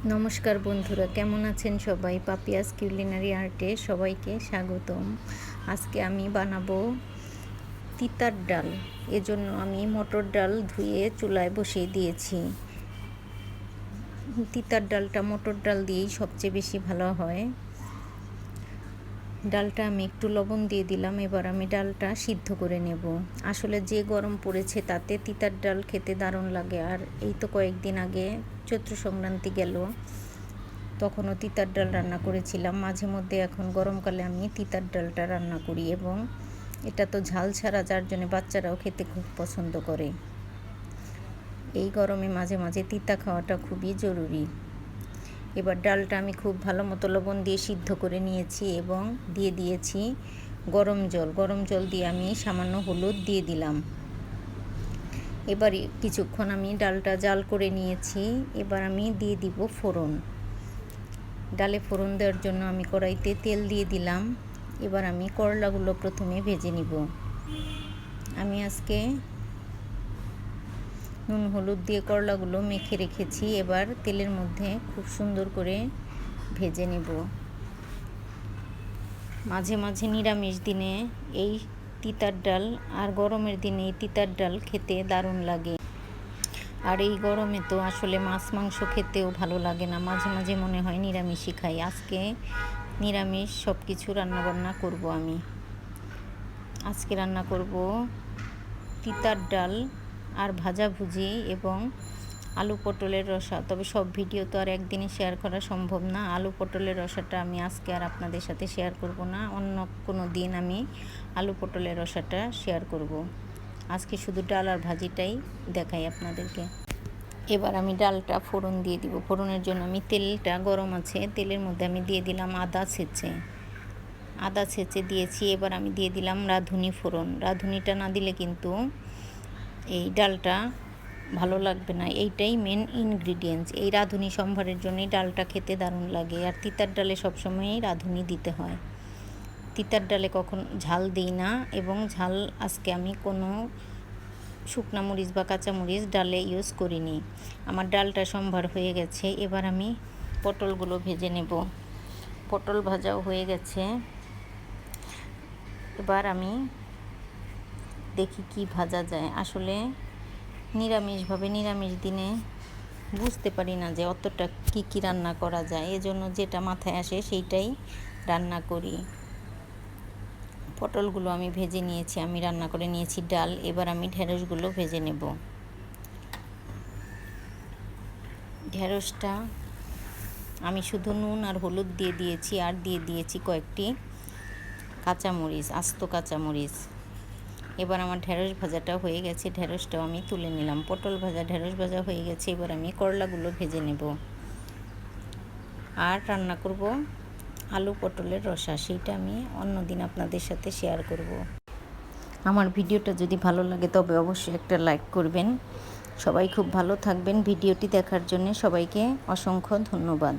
নমস্কার বন্ধুরা, কেমন আছেন সবাই? পাপিয়াস কিউলিনারি আর্টে সবাইকে স্বাগতম। আজকে আমি বানাবো তিতার ডাল। এজন্য আমি মটর ডাল ধুয়ে চুলায় বসিয়ে দিয়েছি। তিতার ডালটা মটর ডাল দিয়েই সবচেয়ে বেশি ভালো হয়। ডালটা আমি একটু লবণ দিয়ে দিলাম। এবার আমি ডালটা সিদ্ধ করে নেব। আসলে যে গরম পড়েছে তাতে তিতার ডাল খেতে দারুণ লাগে। আর এই তো কয়েকদিন আগে চৈত্র সংক্রান্তি গেল, তখনও তিতার ডাল রান্না করেছিলাম। মাঝে মধ্যে এখন গরমকালে আমি তিতার ডালটা রান্না করি, এবং এটা তো ঝাল ছাড়া, যার জন্য বাচ্চারাও খেতে খুব পছন্দ করে। এই গরমে মাঝে মাঝে তিতা খাওয়াটা খুবই জরুরি। এবার ডালটা আমি খুব ভালো মতো লবণ দিয়ে সিদ্ধ করে নিয়েছি এবং দিয়ে দিয়েছি গরম জল। গরম জল দিয়ে আমি সামান্য হলুদ দিয়ে দিলাম। এবার কিছুক্ষণ আমি ডালটা জাল করে নিয়েছি। এবার আমি দিয়ে দিব ফোড়ন। ডালে ফোড়ন দেওয়ার জন্য আমি কড়াইতে তেল দিয়ে দিলাম। এবার আমি করলাগুলো প্রথমে ভেজে নিব। আমি আজকে নুন হলুদ দিয়ে করলাগুলো মেখে রেখেছি। এবার তেলের মধ্যে খুব সুন্দর করে ভেজে নেব। মাঝে মাঝে নিরামিষ দিনে এই তিতার ডাল আর গরমের দিনে এই তিতার ডাল খেতে দারুণ লাগে। আর এই গরমে তো আসলে মাছ মাংস খেতেও ভালো লাগে না, মাঝে মাঝে মনে হয় নিরামিষই খাই। আজকে নিরামিষ সব কিছু রান্নাবান্না করব। আমি আজকে রান্না করব তিতার ডাল আর ভাজাভুজি এবং আলু পটলের রসা। তবে সব ভিডিও তো আর একদিনে শেয়ার করা সম্ভব না। আলু পটলের রসাটা আমি আজকে আর আপনাদের সাথে শেয়ার করব না, অন্য কোনো দিন আমি আলু পটলের রসাটা শেয়ার করব। আজকে শুধু ডাল আর ভাজিটাই দেখাই আপনাদেরকে। এবার আমি ডালটা ফোড়ন দিয়ে দিব। ফোড়নের জন্য আমি তেলটা গরম আছে, তেলের মধ্যে আমি দিয়ে দিলাম আদা ছেঁচে দিয়েছি। এবার আমি দিয়ে দিলাম রাঁধুনি ফোড়ন। রাঁধুনিটা না দিলে কিন্তু এই ডালটা ভালো লাগবে না। এইটাই মেন ইনগ্রিডিয়েন্টস। এই রাঁধুনি সম্ভারের জন্যই ডালটা খেতে দারুণ লাগে। আর তিতার ডালে সবসময়ই রাঁধুনি দিতে হয়। তিতার ডালে কখন ঝাল দিই না, এবং ঝাল আজকে আমি কোনো শুকনা মরিচ বা কাঁচা মরিচ ডালে ইউজ করিনি। আমার ডালটা সম্ভার হয়ে গেছে। এবার আমি পটলগুলো ভেজে নেব। পটল ভাজাও হয়ে গেছে। এবার আমি দেখি কি ভাজা যায়। আসলে নিরামিষ দিনে বুঝতে পারি না যে অতটা কি রান্না করা যায়, এজন্য যেটা মাথায় আসে সেইটাই রান্না করি। পটলগুলো আমি ভেজে নিয়েছি, আমি রান্না করে নিয়েছি ডাল। এবার আমি ঢেঁড়সগুলো ভেজে নেব। ঢেঁড়সটা আমি শুধু নুন আর হলুদ দিয়ে দিয়েছি, আর দিয়ে দিয়েছি কয়েকটি কাঁচামরিচ, আস্ত কাঁচামরিচ। এবার আমার ঢেঁড়স ভাজাটা হয়ে গেছে, ঢেঁড়সটাও আমি তুলে নিলাম। পটল ভাজা, ঢেঁড়স ভাজা হয়ে গেছে। এবার আমি করলাগুলো ভেজে নেব। আর রান্না করব আলু পটলের রসা, সেইটা আমি অন্য দিন আপনাদের সাথে শেয়ার করব। আমার ভিডিওটা যদি ভালো লাগে তবে অবশ্যই একটা লাইক করবেন। সবাই খুব ভালো থাকবেন। ভিডিওটি দেখার জন্য সবাইকে অসংখ্য ধন্যবাদ।